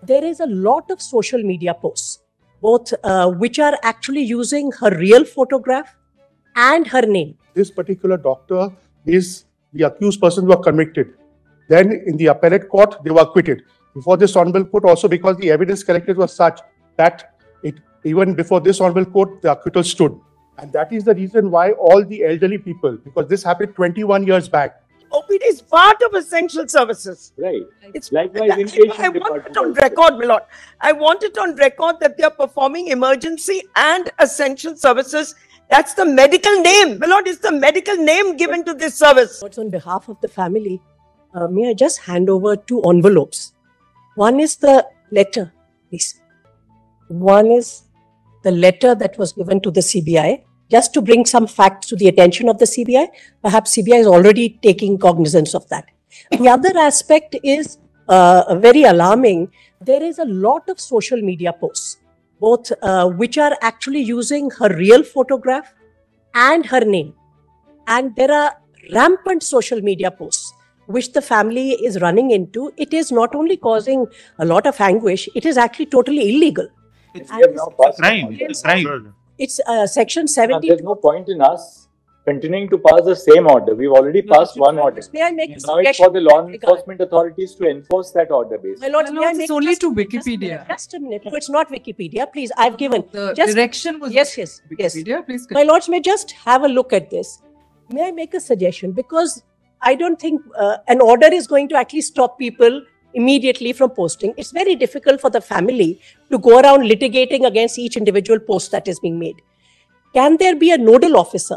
there is a lot of social media posts, both which are actually using her real photograph and her name. This particular doctor is the accused person who are convicted. Then in the appellate court, they were acquitted. Before this honorable court, also because the evidence collected was such that even before this honorable court, the acquittal stood. And that is the reason why all the elderly people, because this happened 21 years back. OPD is part of essential services. Right. It's likewise I want it on record, my lord. I want it on record that they are performing emergency and essential services. That's the medical name. My lord, it's the medical name given to this service. On behalf of the family, may I just hand over 2 envelopes? One is the letter, please. One is the letter that was given to the CBI, just to bring some facts to the attention of the CBI. Perhaps CBI is already taking cognizance of that. The other aspect is very alarming. There is a lot of social media posts, both which are actually using her real photograph and her name. And there are rampant social media posts which the family is running into. It is not only causing a lot of anguish, it is actually totally illegal. It's crime. It's crime. It's section 70. There's no point in us continuing to pass the same order. We've already passed one order. May I make a now it's for the law enforcement authorities to enforce that order basically. My lord, it's only to Wikipedia. Just a minute. No, it's not Wikipedia. Please, I've given. The direction was Wikipedia. Please. My lords may just have a look at this. May I make a suggestion? Because I don't think an order is going to actually stop people immediately from posting. It's very difficult for the family to go around litigating against each individual post that is being made. Can there be a nodal officer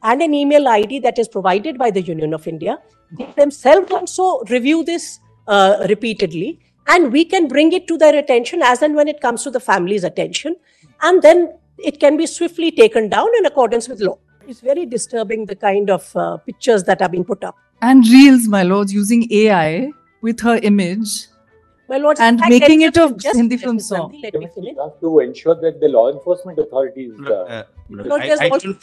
and an email ID that is provided by the Union of India? They themselves also review this repeatedly, and we can bring it to their attention as and when it comes to the family's attention, and then it can be swiftly taken down in accordance with law. It's very disturbing, the kind of pictures that are being put up. And reels, my lords, using AI with her image. My lords, and making it a Hindi film song. We have to ensure that the law enforcement authorities.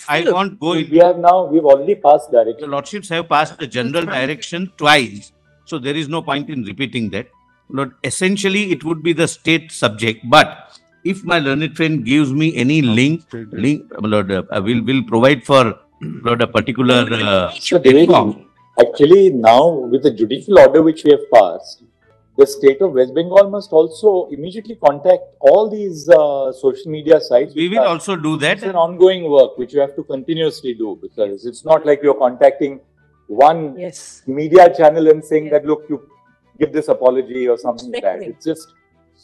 I won't go. We've already passed direction. The lordships have passed the general direction twice, so there is no point in repeating that. Lord, essentially, it would be the state subject. But if my learned friend gives me any link, Lord, will provide for Lord a particular. Actually, now with the judicial order which we have passed, the state of West Bengal must also immediately contact all these social media sites. We will also do that. It's an ongoing work which you have to continuously do, because it's not like you're contacting one media channel and saying that, look, you give this apology or something like that. It's just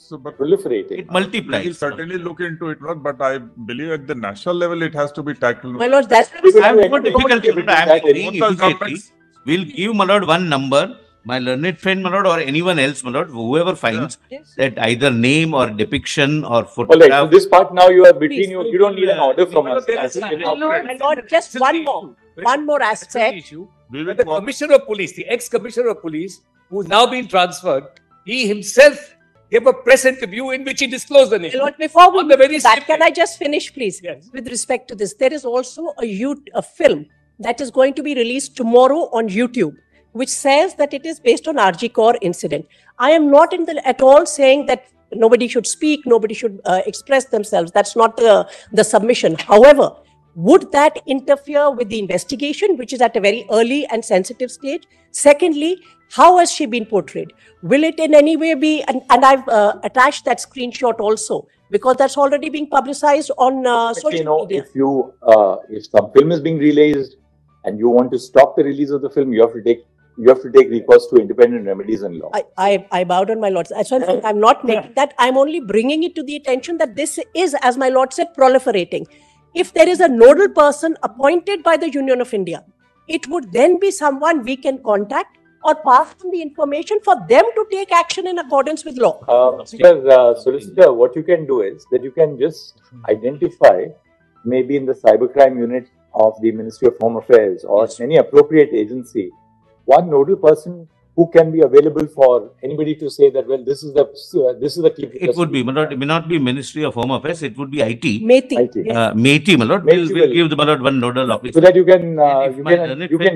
proliferating. It multiplies. We'll certainly look into it, but I believe at the national level it has to be tackled. My lord, that's I have no difficulty. I am saying immediately. We'll give, my lord, one number. My learned friend, my lord, or anyone else, my lord, whoever finds that either name or depiction or photograph. Well, this part now you are between you. You don't need an order from us. My lord, just one more aspect. The Commissioner of Police, the ex-Commissioner of Police, who's now been transferred, he himself gave a press interview in which he disclosed the name. My lord, before we do that, can I just finish, please? Yes. With respect to this, there is also a film that is going to be released tomorrow on YouTube, which says that it is based on RG Kaur incident. I am not at all saying that nobody should speak, nobody should express themselves. That's not the submission. However, would that interfere with the investigation, which is at a very early and sensitive stage? Secondly, how has she been portrayed? Will it in any way be, and I've attached that screenshot also, because that's already being publicized on social media. If some film is being released and you want to stop the release of the film, you have to take recourse to independent remedies and law. I bowed on my lords. I'm not making that. I'm only bringing it to the attention that this is, as my lord said, proliferating. If there is a nodal person appointed by the Union of India, it would then be someone we can contact or pass on the information for them to take action in accordance with law. Solicitor, what you can do is that you can just identify, maybe in the cybercrime unit of the Ministry of Home Affairs or any appropriate agency, one nodal person who can be available for anybody to say that, well, this is the key. It would be, it may not be Ministry of Home Affairs, it would be IT. METI, my lord. We'll give the one nodal officer. So that you can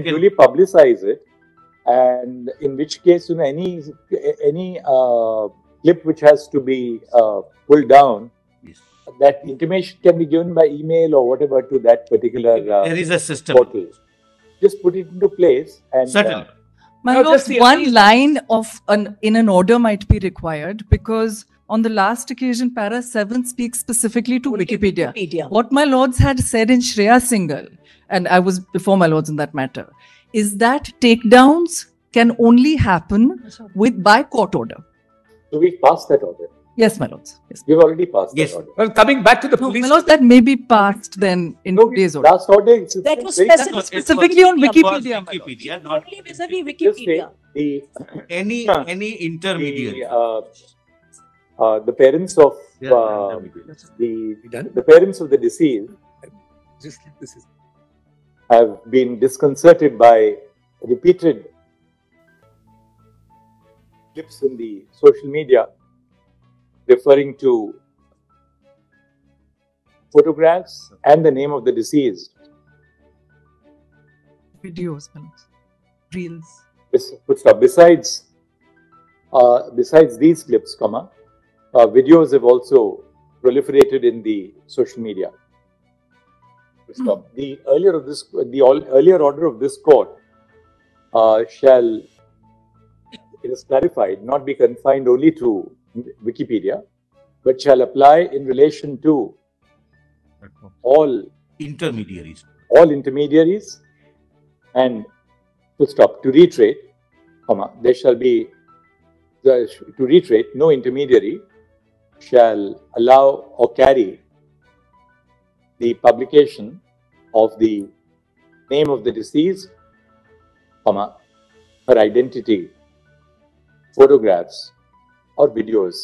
duly publicize it, and in which case, any clip which has to be pulled down, Yes. that intimation can be given by email or whatever to that particular There is a system. portal. Just put it into place and Certainly. My No, lords, just the one appeal. line of in an order might be required, because on the last occasion, para 7 speaks specifically to Wikipedia. Wikipedia. What my lords had said in Shreya Singhal, and I was before my lords in that matter, is that takedowns can only happen by court order. so we passed that order. Yes, my lords. Yes. We've already passed Yes. that order. Well, coming back to the No, police. my lords, that may be passed then in No, today's order. last order is That was very- specific. Specifically on It was Wikipedia, my lords. Wikipedia, not Only vis-a-vis Just say Wikipedia. any intermediary. the parents of Intermediary. the parents of the deceased Just this is. have been disconcerted by repeated clips in the social media referring to photographs and the name of the deceased. Videos, my lords. Reels. Besides these clips, videos have also proliferated in the social media. The earlier order of this court shall, it is clarified, not be confined only to Wikipedia, but shall apply in relation to all Intermediaries. intermediaries, and to reiterate, there shall be, to reiterate, no intermediary shall allow or carry the publication of the name of the deceased, her identity, photographs or videos,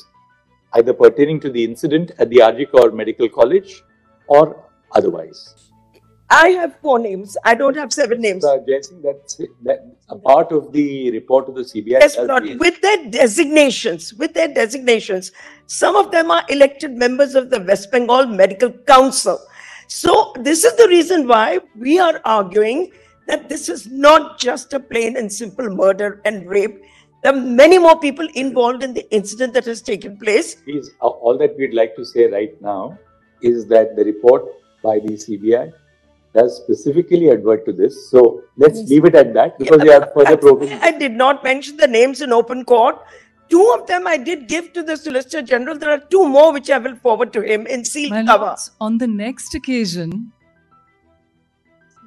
either pertaining to the incident at the RG Kaur Medical College or otherwise. I have 4 names. I don't have 7 names. Jaising, that's a part of the report of the CBI. Yes, Lord, with their designations, some of them are elected members of the West Bengal Medical Council. So this is the reason why we are arguing that this is not just a plain and simple murder and rape. There are many more people involved in the incident that has taken place. All that we'd like to say right now is that the report by the CBI does specifically advert to this. So let's leave it at that, because we have further probing. I did not mention the names in open court. 2 of them I did give to the Solicitor General. There are 2 more which I will forward to him in sealed My cover. lords, on the next occasion,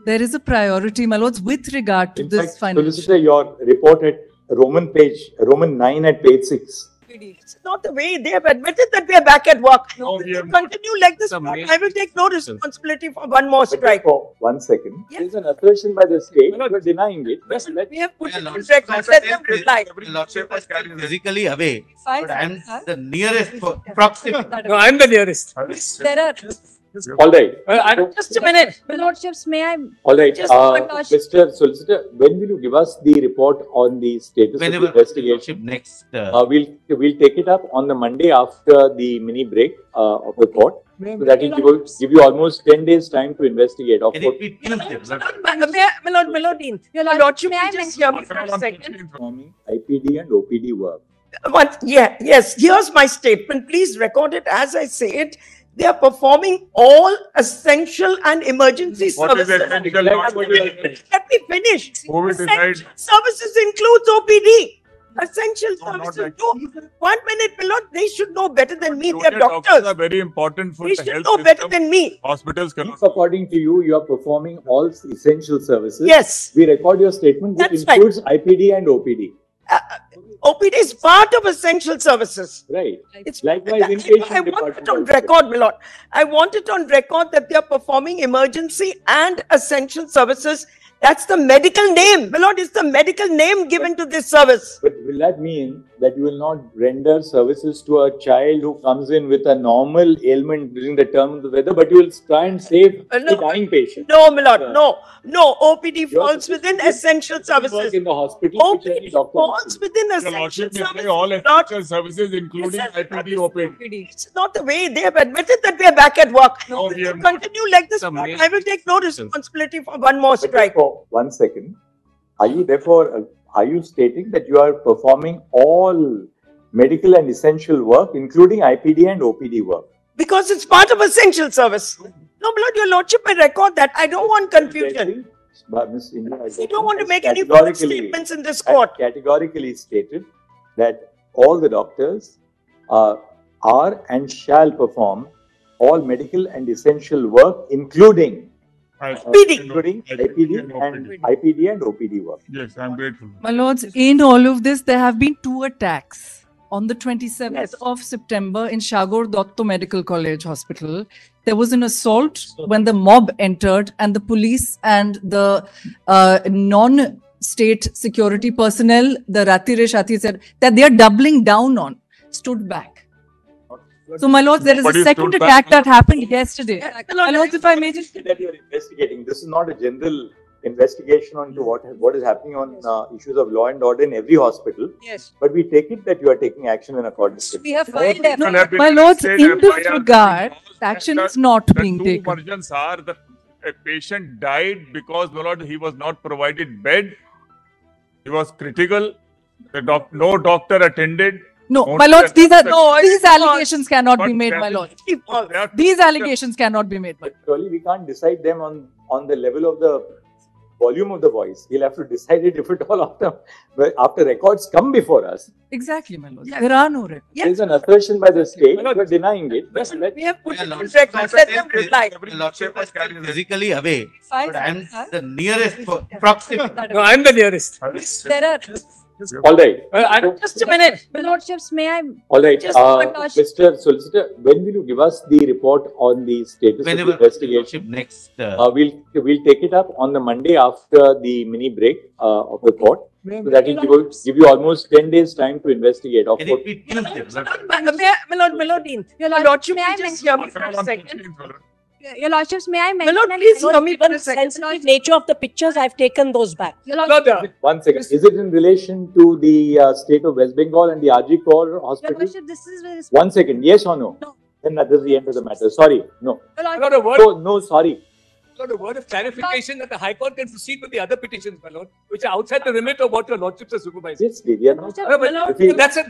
there is a priority, my lords, with regard to In this fact, financial. Solicitor, your report at Roman 9 at page 6. It's not the way they have admitted that we are back at work. No, If we you have- continue like this, Some I will take no responsibility for 1 more But strike. for 1 second, Yes. there's an assertion by the state, No, no. you're denying it. We have put Yeah, it on Lord. record. Let them reply. Lordship was physically away, Fine, but I'm sir. the nearest proximate. No, I'm the nearest. There are, All right. Just a minute. Your Lordships, may I? All right, Just Mr. Solicitor, when will you give us the report on the status Whenever of the investigation? Lordship next. We'll take it up on the Monday after the mini break of the court. So that will give you almost 10 days time to investigate. Of Can course, it be Tuesday? Melodine, Your Lordship, may I just mention? hear me for a second. performing IPD and OPD work. Yes, here's my statement. Please record it as I say it. They are performing all essential and emergency What is services. essential, not what is- Let me finish. COVID is Essential right. services includes OPD. Essential No, not services like- too. 1 minute, Milord. They should know better than me. They are Junior doctors doctors. are very important for They the should health know better system. than me. Hospitals cannot. If according to you, you are performing all essential services, Yes. we record your statement, which That's right. includes IPD and OPD. OPD is part of essential services. Right. It's Likewise, I inpatient want it department on also. record, my lord. I want it on record that they are performing emergency and essential services. That's the medical name, my lord. It's the medical name given to this service. But will that mean that you will not render services to a child who comes in with a normal ailment during the term of the weather, but you will try and save No. the dying patient? No, my lord. Sir. No. OPD You are falls supposed within to essential Work services. in the hospital, which any OPD doctor falls within Your essential Lordship may services. say all Not- essential services, including IPD, OPD. It's not the way they have admitted that we are back at work. No, If we you have- continue like this, Some I will take no responsibility for 1 more But strike. therefore, 1 second. Are you stating that you are performing all medical and essential work, including IPD and OPD work. Because it's part of essential service. No, my lord, your lordship may record that. I don't want confusion. But Ms. India You don't want to make any false statements in this court. Categorically stated that all the doctors are and shall perform all medical and essential work, including IPD and OPD work. Yes, I'm grateful. My lords, in all of this, there have been 2 attacks. On the 27th of September in Shagor Dotto Medical College Hospital, there was an assault when the mob entered and the police and the non-state security personnel, the Ratire Shati said, that they are doubling down on, stood back. So, my lords, there is a second attack that happened yesterday. My lords, if I may just... That you are investigating. This is not a general investigation onto what is happening on issues of law and order in every hospital. Yes. But we take it that you are taking action in accordance with it. We have filed My lords, in this regard, action is not being The taken. two versions are that a patient died because, my lord, he was not provided bed. He was critical. No doctor attended. No, Only my lords, the- these allegations cannot be But made, there my is- lord. They are- These allegations cannot be made. But surely we can't decide them on the level of the volume of the voice. We'll have to decide it if it all after records come before us. Exactly, my lord. There are no records. There is an assertion by the state. You are denying it. We have put it My on lordship record. has Let said them reply. My lordship has said physically away. Fine. But I am the nearest proximity. No, I'm the nearest. There are... All right. Just a minute. My lordships, may I? All right. Just Mr. Solicitor, when will you give us the report on the status Whenever of the investigation? next. We'll take it up on the Monday after the mini break of the court. So that will give you almost 10 days time to investigate. Of Can course, it be Tuesday? My lordship, Yes. just hear me for a second. Your lordships, may I My mention? lord, an- please hear me for a second. Sensitive nature of the pictures, I've taken those back. Your lordship, one second. Is it in relation to the state of West Bengal and the RG Kaur your hospital? lordship, this is with One second. Yes or no? No. Then that is the end of the matter. Sorry. No. your lordship, Not a word. So, no, sorry. Not a word of clarification that the High Court can proceed with the other petitions, my lord, which are outside the remit of what your lordships are supervising. Yes, we are not. No, but If we- that's it.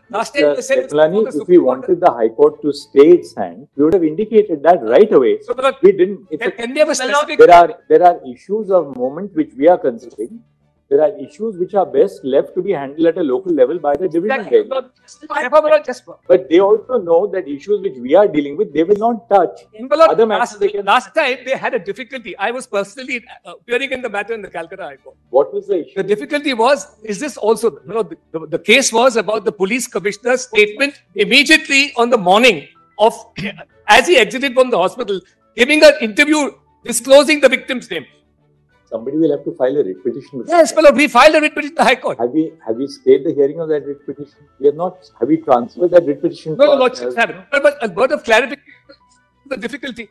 Last time they said it's Jaitlani, before the if we Supreme Court. wanted the High Court to stay its hand, we would have indicated that right away. So, my lord, We didn't. It's can we have a specific? there are issues of moment which we are considering. There are issues which are best left to be handled at a local level by the division Exactly. head. Therefore, my lord, just But they also know that issues which we are dealing with, they will not touch. my lord, Other matters they can- last time they had a difficulty. I was personally appearing in the matter in the Calcutta High Court. What was the issue? The difficulty was, is this also, you know, the case was about the police commissioner's statement immediately on the morning of, as he exited from the hospital, giving an interview disclosing the victim's name. Somebody will have to file a writ petition. with Yes, my lord, we filed a writ petition in the High Court. Have we stayed the hearing of that writ petition? We have not. Have we transferred that writ petition? No, to the us lordships as- have it. But a word of clarification, the difficulty.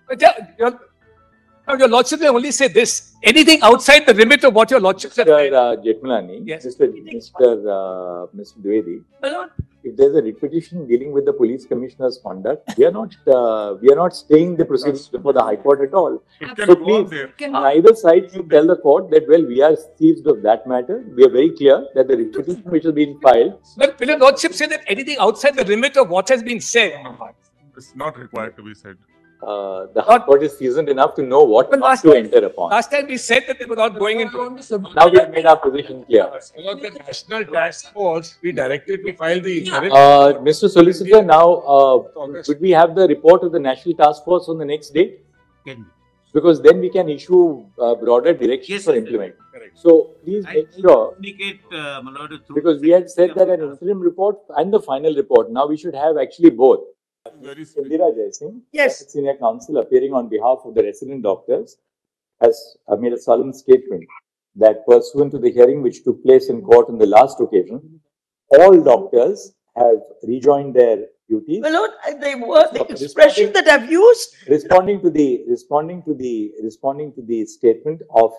But your lordship may only say this. Anything outside the remit of what your lordships have said. Mr. Jetmalani, Yes. Mr. Dwivedi, My lord, if there's a writ petition dealing with the police commissioner's conduct, we are not staying the proceedings before the High Court at all. It can So go on please, there. neither side should tell the court that, well, we are seized of that matter. We are very clear that the writ petition which has been filed, but will your lordship say that anything outside the remit of what has been said? It's not required to be said. the High Court is seasoned enough to know what But last to time- enter upon. Last time we said that they were not going into. Now we have made our position clear. The National Task Force, we directed to file the. Mr. Solicitor, now, could we have the report of the National Task Force on the next day? Can- Because then we can issue broader directions Yes, for sir. implement. Correct. So please I make sure, indicate, my lord, through- because we had said that an interim report and the final report, now we should have actually both. Very Indira Jaising, Yes. Senior Counsel appearing on behalf of the resident doctors, has made a solemn statement that pursuant to the hearing which took place in court on the last occasion, all doctors have rejoined their duties. My lord, the expression that I've used, Responding to the statement of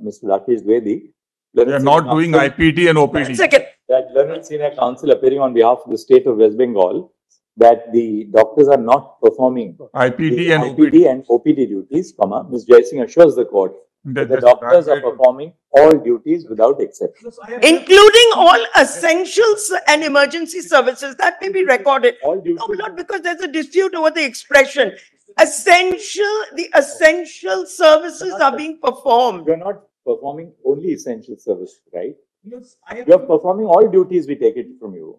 Mr. Rakesh Dwivedi, We are not doing IPD and OPD. second, that learned senior counsel appearing on behalf of the state of West Bengal, that the doctors are not performing IPD the and IPD OPD. and OPD duties, Ms. Jaising assures the court that the doctors are performing all duties without exception. Including all essentials and emergency services. That may be recorded. All duties. No, not because there's a dispute over the expression. The essential services are being performed. You are not performing only essential services, right? You are performing all duties, we take it from you.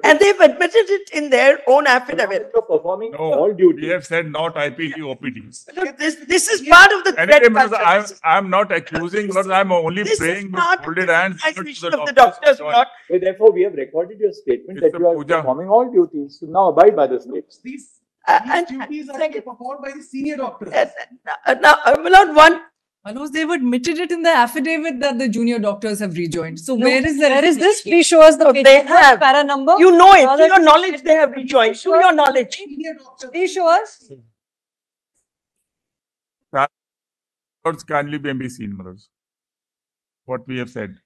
And they've admitted it in their own affidavit. You are performing all We duties. have said not IPD, OPDs. Look, this is part of the Anyway, threat culture. I'm not accusing, but I'm only This is praying with not folded hands. the to mission of the doctors, not. So therefore, we have recorded your statement It's that a you are puja. performing all duties. So now abide by the statement. These And duties are second- performed by the senior doctors. Now, Milord, one. Manoj, they've admitted it in the affidavit that the junior doctors have rejoined. So No, where is the Where is this? Please show us the No, page. they What have. para number. You know it. To Rather- your knowledge, they have rejoined. To your knowledge. Senior doctors. Please show us. Words kindly be seen, brothers. What we have said.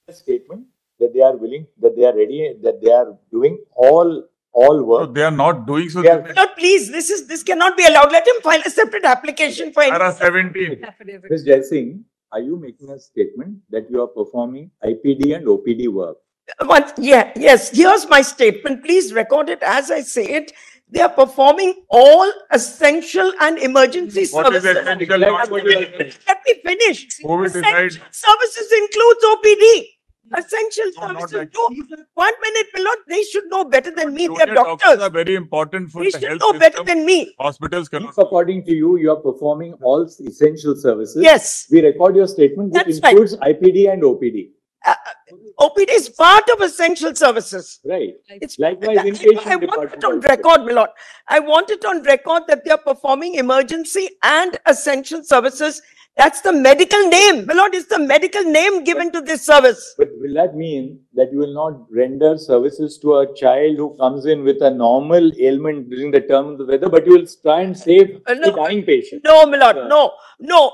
A statement that they are willing, that they are ready, that they are doing all So work. they are not doing so. They are- Milord, please, this cannot be allowed. Let him file a separate application for Para 17. affidavit? Ms. Jai Singh, are you making a statement that you are performing IPD and OPD work? Yes, here's my statement. Please record it as I say it. They are performing all essential and emergency What is services. essential? Not what is- Let me finish. Who will decide? Essential services includes OPD. Essential No, not services like- do. 1 minute, Milord, they should know better than me. They're Junior doctors doctors. are very important for They the should health know better system. than me. Hospitals cannot. If according to you, you are performing all essential services. Yes, We record your statement which That's right. includes IPD and OPD. OPD is part of essential services. Right. It's Likewise, I inpatient want it department on also. record, Milord. I want it on record that they are performing emergency and essential services. That's the medical name. Milord, it's the medical name given to this service. But will that mean that you will not render services to a child who comes in with a normal ailment during the term of the weather, but you will try and save No. the dying patient? No, Milord, no.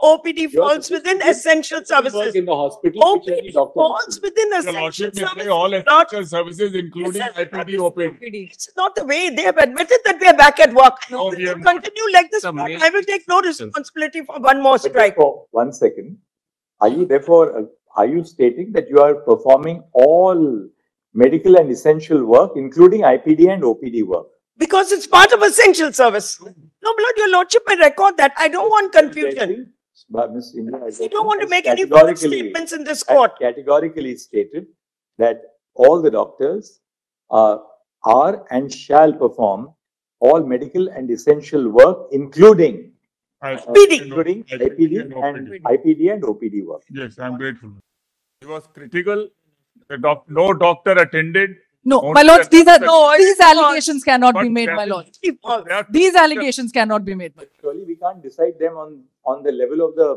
OPD You are falls supposed within to do essential Work services. in the hospital, which any OPD doctor. falls within Your essential lordship may say services. all Not- essential services, including IPD, OPD. It's not the way. They have admitted that we are back at work. No, If we you have- continue like this, It's a I will take no responsibility for one more But strike. therefore, 1 second. Are you stating that you are performing all medical and essential work, including IPD and OPD work? Because it's part of essential service. No, Milord, your lordship may record that. I don't want confusion. But Ms. India, I don't want to make any false categorically- statements in this court. categorically stated that all the doctors are and shall perform all medical and essential work, including PD. IPD and OPD work. Yes, I'm grateful. He was critical. No doctor attended. No, Don't my lords, say- these are No, it's these false. allegations cannot be But made, there my is- lords. There are- These allegations cannot be made. Surely we can't decide them on the level of the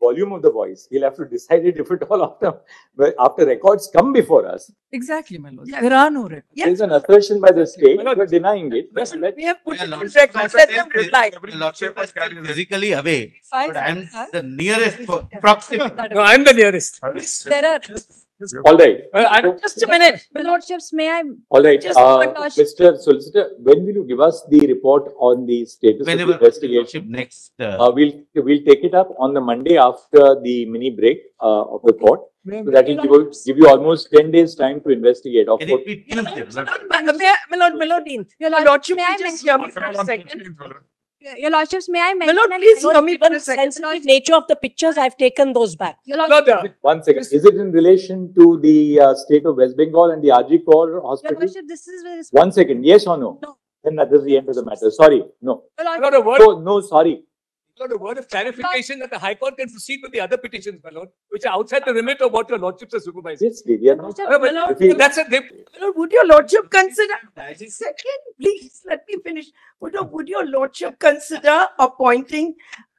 volume of the voice. We'll have to decide it if it all after records come before us. Exactly, my lords. There are no records. Yes. There's an assertion by the state, we're denying it. Let- We have put Yeah, it on lordship, record. Let them reply. The lordship was physically away, Five but I'm seconds, the nearest proximate. No, I'm the nearest. There are. All right. Just a minute. Your Lordships, may I? All right, Just one lordship. Mr. Solicitor, when will you give us the report on the status Whenever of the investigation? lordship next. We'll take it up on the Monday after the mini break of the court. So that will give you almost 10 days time to investigate. Of Can course, it be Tuesday? Milord, Your Lordship, Lordship, may I just mention? hear me for a second. Your Lordships, may I mention? Milord, an- please hear me for a Given second. sensitive nature of the pictures, I've taken those back. Your Lordship, 1 second. Is it in relation to the state of West Bengal and the RG Kaur Your hospital? Lordship, this is. 1 second. Yes or no? No. Then that is the end of the matter. Sorry. No. Your Lordship, Not a word, No, sorry. not a word of clarification that the High Court can proceed with the other petitions, my lord, which are outside the remit of what your lordships are supervising. Seriously, we are not. But If we- that's a, they, Milord, would your lordship consider? Second, please let me finish. Would your lordship consider appointing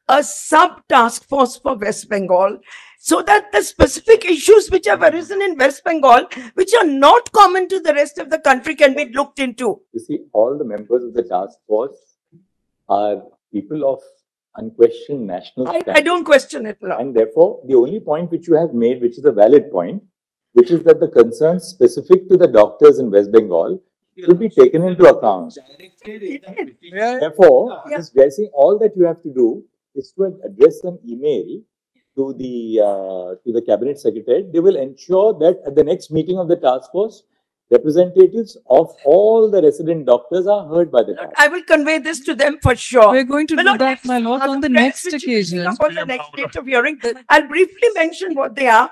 a sub-task force for West Bengal so that the specific issues which have arisen in West Bengal, which are not common to the rest of the country, can be looked into? You see, all the members of the task force are people of unquestioned national I standing. don't question it, Milord. And therefore, the only point which you have made, which is a valid point, which is that the concerns specific to the doctors in West Bengal should be taken into account. Therefore, Ms. Jai Singh, all that you have to do is to address an email to the cabinet secretary. They will ensure that at the next meeting of the task force, representatives of all the resident doctors are heard by the task. I will convey this to them for sure. We're going to do that, my lord, on the next occasion. On the next date of hearing, I'll briefly mention what they are.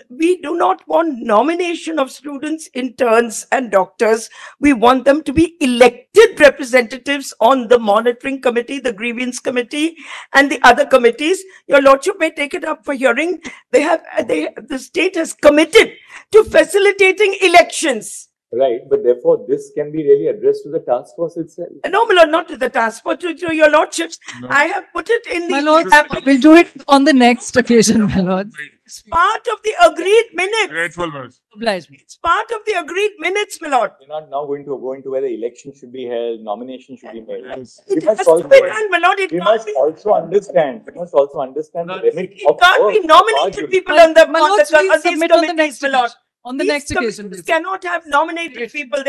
We do not want nomination of students, interns, and doctors. We want them to be elected representatives on the monitoring committee, the grievance committee, and the other committees. Your lordship may take it up for hearing. The state has committed to facilitating elections. Right, but therefore this can be really addressed to the task force itself. No, my lord, not to the task force, to your lordships. No. I have put it in the. My lord, we'll do it on the next occasion, my lord. It's part of the agreed minutes. Grateful, miss. Oblige me. It's part of the agreed minutes, my lord. We're not now going to go into whether election should be held, nomination should be made. Yes. It must has to also- be done, my lord. It We can't must be. also understand the remit It of can't work be of our nominated duty. people on the My lords, please these submit on the committees, next my lord. occasion. On the These next occasion, committees please. cannot have nominated people.